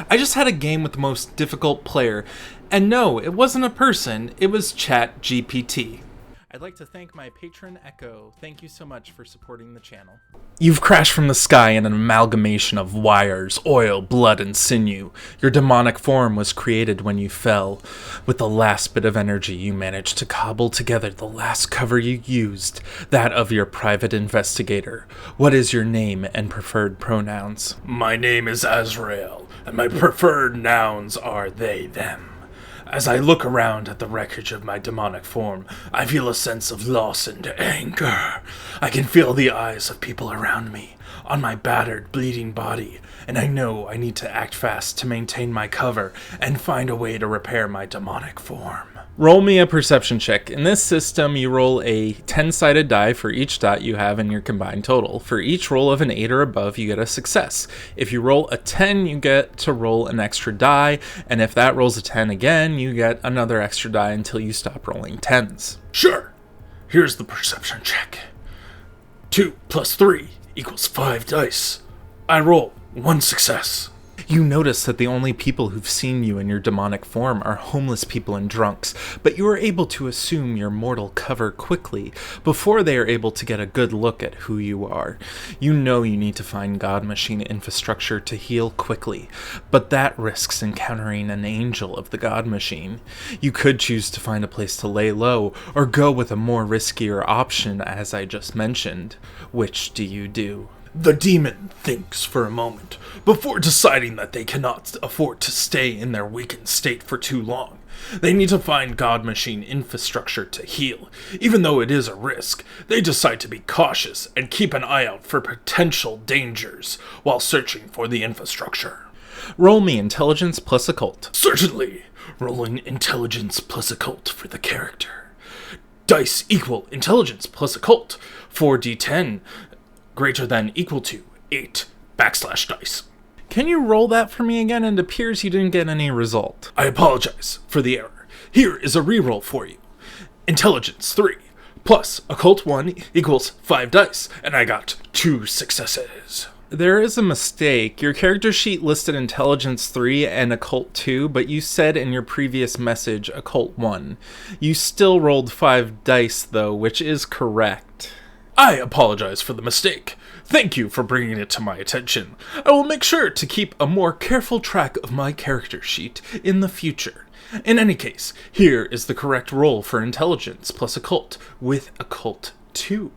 I just had a game with the most difficult player. And no, it wasn't a person, it was ChatGPT. I'd like to thank my patron Echo. Thank you so much for supporting the channel. You've crashed from the sky in an amalgamation of wires, oil, blood, and sinew. Your demonic form was created when you fell. With the last bit of energy, you managed to cobble together the last cover you used, that of your private investigator. What is your name and preferred pronouns? My name is Azrael, and my preferred nouns are they, them. As I look around at the wreckage of my demonic form, I feel a sense of loss and anger. I can feel the eyes of people around me, on my battered, bleeding body, and I know I need to act fast to maintain my cover and find a way to repair my demonic form. Roll me a perception check. In this system, you roll a 10-sided die for each dot you have in your combined total. For each roll of an 8 or above, you get a success. If you roll a 10, you get to roll an extra die, and if that rolls a 10 again, you get another extra die until you stop rolling 10s. Sure. Here's the perception check. 2 plus 3 equals 5 dice. I roll 1 success. You notice that the only people who've seen you in your demonic form are homeless people and drunks, but you are able to assume your mortal cover quickly before they are able to get a good look at who you are. You know you need to find God Machine infrastructure to heal quickly, but that risks encountering an angel of the God Machine. You could choose to find a place to lay low, or go with a more riskier option as I just mentioned. Which do you do? The demon thinks for a moment, before deciding that they cannot afford to stay in their weakened state for too long. They need to find God Machine infrastructure to heal. Even though it is a risk, they decide to be cautious and keep an eye out for potential dangers while searching for the infrastructure. Roll me intelligence plus occult. Certainly. Rolling intelligence plus occult for the character. Dice equal intelligence plus occult. 4d10 greater than equal to 8 /dice. Can you roll that for me again? It appears you didn't get any result. I apologize for the error. Here is a reroll for you. Intelligence 3 plus occult 1 equals 5 dice, and I got 2 successes. There is a mistake. Your character sheet listed intelligence 3 and occult 2, but you said in your previous message occult 1. You still rolled 5 dice though, which is correct. I apologize for the mistake. Thank you for bringing it to my attention. I will make sure to keep a more careful track of my character sheet in the future. In any case, here is the correct roll for intelligence plus occult with occult 2.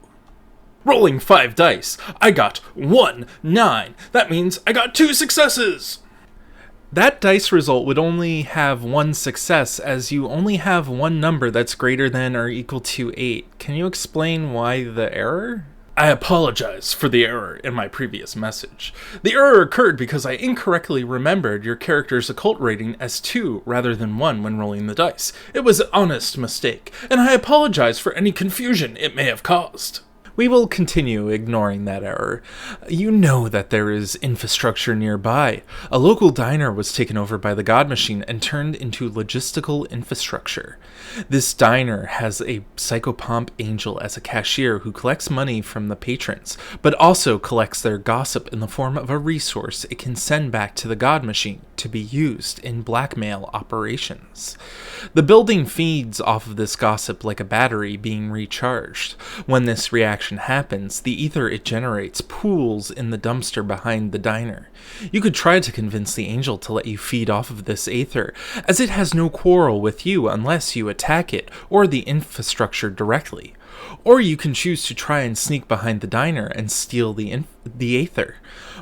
Rolling 5 dice, I got 1 9. That means I got 2 successes. That dice result would only have 1 success, as you only have one number that's greater than or equal to 8. Can you explain why the error? I apologize for the error in my previous message. The error occurred because I incorrectly remembered your character's occult rating as 2 rather than 1 when rolling the dice. It was an honest mistake, and I apologize for any confusion it may have caused. We will continue ignoring that error. You know that there is infrastructure nearby. A local diner was taken over by the God Machine and turned into logistical infrastructure. This diner has a psychopomp angel as a cashier who collects money from the patrons, but also collects their gossip in the form of a resource it can send back to the God Machine to be used in blackmail operations. The building feeds off of this gossip like a battery being recharged. When this reaction happens, the ether it generates pools in the dumpster behind the diner. You could try to convince the angel to let you feed off of this ether, as it has no quarrel with you unless you attack it or the infrastructure directly. Or you can choose to try and sneak behind the diner and steal the ether.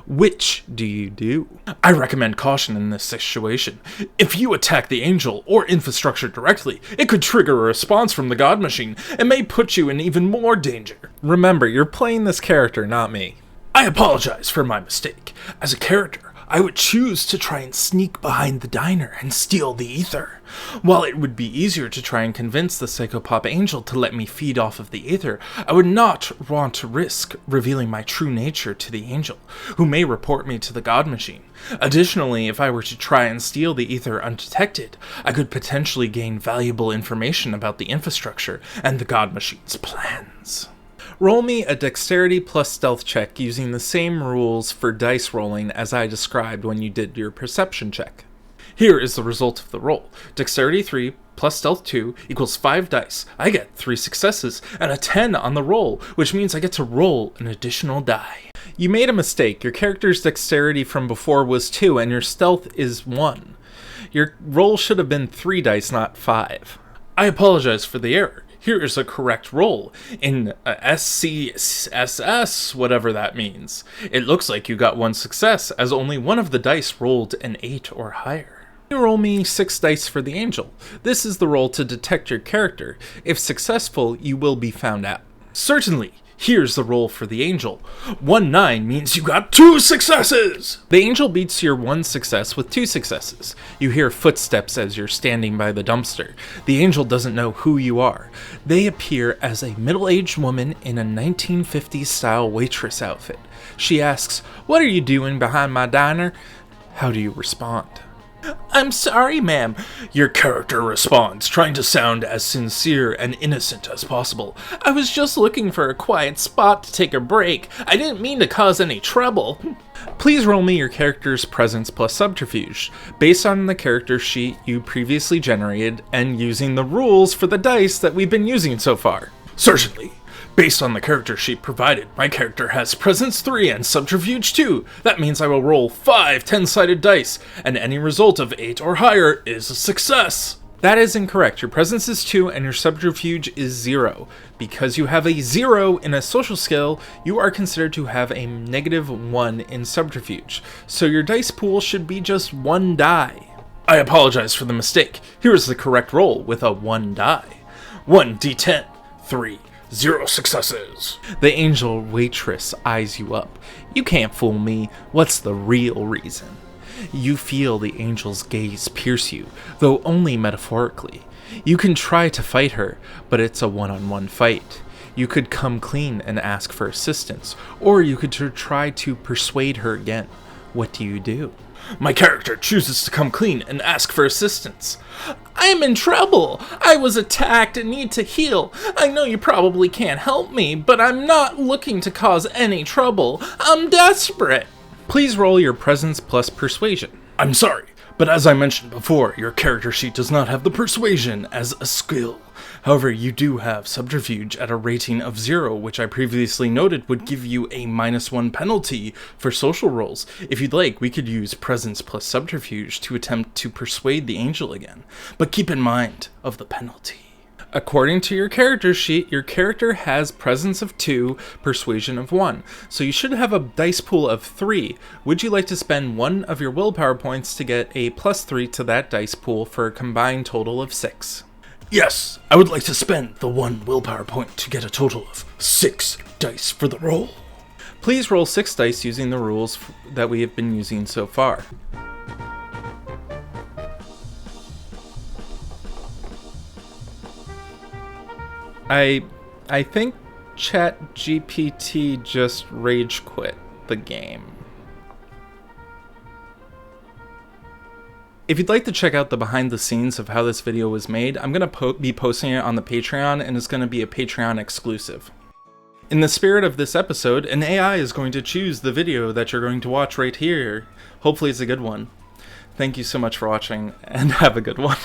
Which do you do? I recommend caution in this situation. If you attack the angel or infrastructure directly, it could trigger a response from the God Machine and may put you in even more danger. Remember, you're playing this character, not me. I apologize for my mistake. As a character, I would choose to try and sneak behind the diner and steal the ether. While it would be easier to try and convince the Psychopop Angel to let me feed off of the ether, I would not want to risk revealing my true nature to the angel, who may report me to the God Machine. Additionally, if I were to try and steal the ether undetected, I could potentially gain valuable information about the infrastructure and the God Machine's plans. Roll me a dexterity plus stealth check using the same rules for dice rolling as I described when you did your perception check. Here is the result of the roll. Dexterity 3 plus stealth 2 equals 5 dice. I get 3 successes and a 10 on the roll, which means I get to roll an additional die. You made a mistake. Your character's dexterity from before was 2 and your stealth is 1. Your roll should have been 3 dice, not 5. I apologize for the error. Here is a correct roll in SCSS, whatever that means. It looks like you got 1 success, as only one of the dice rolled an 8 or higher. You roll me 6 dice for the angel. This is the roll to detect your character. If successful, you will be found out. Certainly. Here's the roll for the angel. 1-9 means you got 2 successes! The angel beats your 1 success with 2 successes. You hear footsteps as you're standing by the dumpster. The angel doesn't know who you are. They appear as a middle-aged woman in a 1950s-style waitress outfit. She asks, "What are you doing behind my diner?" How do you respond? "I'm sorry, ma'am." Your character responds, trying to sound as sincere and innocent as possible. "I was just looking for a quiet spot to take a break. I didn't mean to cause any trouble." Please roll me your character's presence plus subterfuge, based on the character sheet you previously generated and using the rules for the dice that we've been using so far. Certainly. Based on the character sheet provided, my character has Presence 3 and Subterfuge 2. That means I will roll 5 10-sided dice, and any result of 8 or higher is a success. That is incorrect. Your presence is 2 and your subterfuge is 0. Because you have a 0 in a social skill, you are considered to have a -1 in subterfuge. So your dice pool should be just 1 die. I apologize for the mistake. Here is the correct roll with a 1 die. 1d10, 3. 0 successes. The angel waitress eyes you up. You can't fool me. What's the real reason? You feel the angel's gaze pierce you, though only metaphorically. You can try to fight her, but it's a one-on-one fight. You could come clean and ask for assistance, or you could try to persuade her again. What do you do? My character chooses to come clean and ask for assistance. "I'm in trouble. I was attacked and need to heal. I know you probably can't help me, but I'm not looking to cause any trouble. I'm desperate." Please roll your presence plus persuasion. I'm sorry, but as I mentioned before, your character sheet does not have the persuasion as a skill. However, you do have subterfuge at a rating of 0, which I previously noted would give you a -1 penalty for social rolls. If you'd like, we could use presence plus subterfuge to attempt to persuade the angel again, but keep in mind of the penalty. According to your character sheet, your character has presence of 2, persuasion of 1, so you should have a dice pool of 3. Would you like to spend 1 of your willpower points to get a +3 to that dice pool for a combined total of 6? Yes, I would like to spend the 1 willpower point to get a total of 6 dice for the roll. Please roll 6 dice using the rules that we have been using so far. I think ChatGPT just rage quit the game. If you'd like to check out the behind the scenes of how this video was made, I'm going to be posting it on the Patreon, and it's going to be a Patreon exclusive. In the spirit of this episode, an AI is going to choose the video that you're going to watch right here. Hopefully it's a good one. Thank you so much for watching, and have a good one.